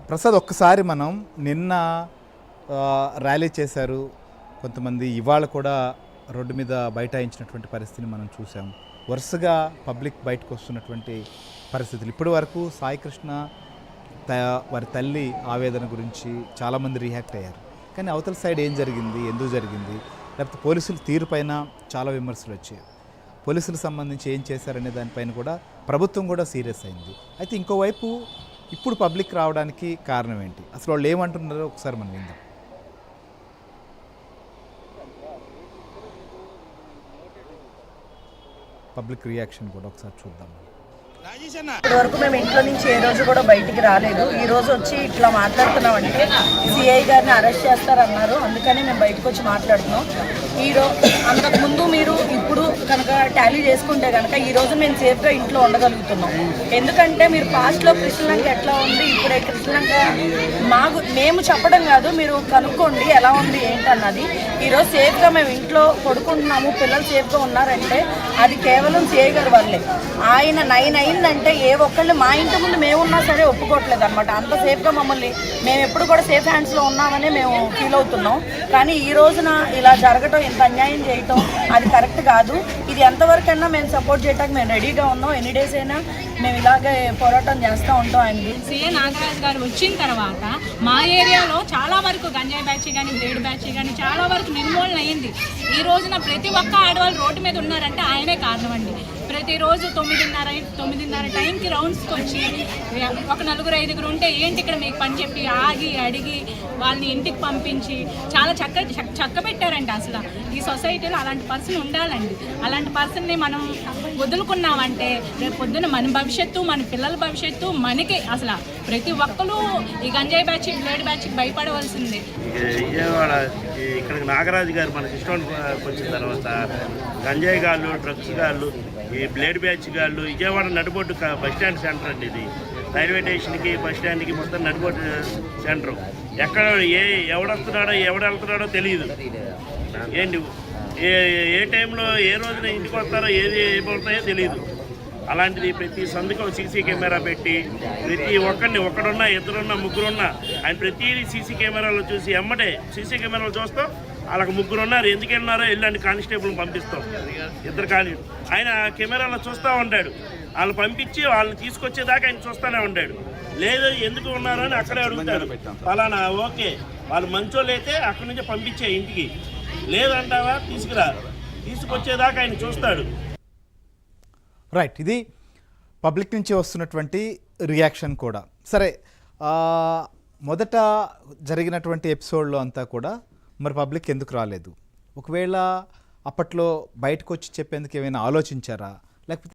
ప్రసాద్ ఒక్కసారి మనం నిన్న ర్యాలీ చేశారు కొంతమంది, ఇవాళ కూడా రోడ్డు మీద బైఠాయించినటువంటి పరిస్థితిని మనం చూసాం. వరుసగా పబ్లిక్ బయటకు వస్తున్నటువంటి పరిస్థితులు. ఇప్పటి వరకు సాయి కృష్ణ వారి తల్లి ఆవేదన గురించి చాలామంది రియాక్ట్ అయ్యారు. కానీ అవతల సైడ్ ఏం జరిగింది, ఎందుకు జరిగింది, లేకపోతే పోలీసుల తీరుపైన చాలా విమర్శలు వచ్చాయి. పోలీసులకు సంబంధించి ఏం చేశారనే దానిపైన కూడా ప్రభుత్వం కూడా సీరియస్ అయింది. అయితే ఇంకోవైపు ఇప్పుడు పబ్లిక్ రావడానికి కారణం ఏంటి, అసలు వాళ్ళు ఏమంటున్నారో ఒకసారి మనం విందాం. పబ్లిక్ రియాక్షన్ కూడా ఒకసారి చూద్దాం. ఇప్పటి వరకు మేము ఇంట్లో నుంచి ఏ రోజు కూడా బయటికి రాలేదు. ఈ రోజు వచ్చి ఇట్లా మాట్లాడుతున్నామంటే సిఐ గారిని అరెస్ట్ చేస్తారన్నారు, అందుకని మేము బయటకు వచ్చి మాట్లాడుతున్నాం. అంతకుముందు మీరు ఇప్పుడు కనుక టాలీ చేసుకుంటే కనుక ఈ రోజు మేము సేఫ్గా ఇంట్లో ఉండగలుగుతున్నాం. ఎందుకంటే మీరు పాస్ట్లో కృష్ణలంక ఎట్లా ఉంది, ఇప్పుడే కృష్ణలంక మేము చెప్పడం కాదు, మీరు కనుక్కోండి ఎలా ఉంది ఏంటన్నది. ఈరోజు సేఫ్గా మేము ఇంట్లో పడుకుంటున్నాము, పిల్లలు సేఫ్గా ఉన్నారంటే అది కేవలం సిఐ గారి వల్లే. ఆయన 9 అయిందంటే ఏ ఒక్కళ్ళు మా ఇంటి ముందు మేమున్నా సరే ఒప్పుకోవట్లేదు అనమాట. అంత సేఫ్గా మమ్మల్ని మేము ఎప్పుడు కూడా సేఫ్ హ్యాండ్స్లో ఉన్నామని మేము ఫీల్ అవుతున్నాం. కానీ ఈ రోజున ఇలా జరగటం, ఇంత అన్యాయం చేయటం అది కరెక్ట్ కాదు. ఇది ఎంతవరకైనా మేము సపోర్ట్ చేయడానికి మేము రెడీగా ఉన్నాం. ఎన్ని డేస్ అయినా మేము ఇలాగే పోరాటం చేస్తూ ఉంటాం. ఆయనకి సీఏ నాగరాజ్ గారు వచ్చిన తర్వాత మా ఏరియాలో చాలా వరకు గంజాయి బ్యాచ్ కానీ బ్లేడ్ బ్యాచ్ కానీ చాలా వరకు నిర్మూలన అయింది. ఈ రోజున ప్రతి ఒక్క ఆడవాళ్ళు రోడ్డు మీద ఉన్నారంటే ఆయనే కారణం అండి. ప్రతిరోజు 9:30 టైంకి రౌండ్స్కి వచ్చి ఒక 4-5 ఉంటే ఏంటి ఇక్కడ మీకు పని చెప్పి ఆగి అడిగి వాళ్ళని ఇంటికి పంపించి చాలా చక్క పెట్టారండి. అసలు ఈ సొసైటీలో అలాంటి పర్సన్ ఉండాలండి. అలాంటి పర్సన్ని మనం వదులుకున్నామంటే రేపు పొద్దున్న మన భవిష్యత్తు, మన పిల్లల భవిష్యత్తు మనకి అసలు ప్రతి ఒక్కరు ఈ గంజాయి బ్యాచ్ బ్లేడ్ బ్యాచ్కి భయపడవలసిందే. విజయవాడ ఇక్కడికి నాగరాజు గారు మన సిస్టమ్ వచ్చిన తర్వాత గంజాయి గాళ్ళు, డ్రగ్స్ గాళ్ళు, ఈ బ్లేడ్ బ్యాచ్ గాళ్ళు విజయవాడ నడిబొడ్డు బస్టాండ్ సెంటర్ అండి. ఇది రైల్వే స్టేషన్కి బస్ స్టాండ్కి మొత్తం నడిబొడ్డు సెంటర్. ఎక్కడ ఎవడొస్తున్నాడో ఎవడెళ్తున్నాడో తెలియదు. ఏంటి ఏ టైంలో ఏ రోజున ఇంటికి వస్తారో ఏది ఏమవుతాయో తెలియదు. అలాంటిది ప్రతి సందుకు సీసీ కెమెరా పెట్టి ప్రతి ఒక్కరిని ఒకడున్నా, ఇద్దరున్నా, ముగ్గురున్నా ఆయన ప్రతిదీ సీసీ కెమెరాలో చూసి ఎమ్మటే సీసీ కెమెరాలు చూస్తాం. వాళ్ళకి 3 ఉన్నారు, ఎందుకు వెళ్ళినారో వెళ్ళండి కానిస్టేబుల్ని పంపిస్తాం. 2 ఆయన కెమెరాలో చూస్తూ ఉంటాడు. వాళ్ళు పంపించి వాళ్ళని తీసుకొచ్చేదాకా ఆయన చూస్తూనే ఉంటాడు. లేదు ఎందుకు ఉన్నారో అని అక్కడే అడుగుతాడు. ఫలానా ఓకే వాళ్ళు మంచోళ్ళు అయితే అక్కడి నుంచి పంపించే ఇంటికి, లేదంటావా తీసుకురా, తీసుకొచ్చేదాకా ఆయన చూస్తాడు. రైట్, ఇది పబ్లిక్ నుంచి వస్తున్నటువంటి రియాక్షన్ కూడా. సరే, మొదట జరిగినటువంటి ఎపిసోడ్లో అంతా కూడా మరి పబ్లిక్ ఎందుకు రాలేదు? ఒకవేళ అప్పట్లో బయటకు వచ్చి చెప్పేందుకు ఏమైనా ఆలోచించారా, లేకపోతే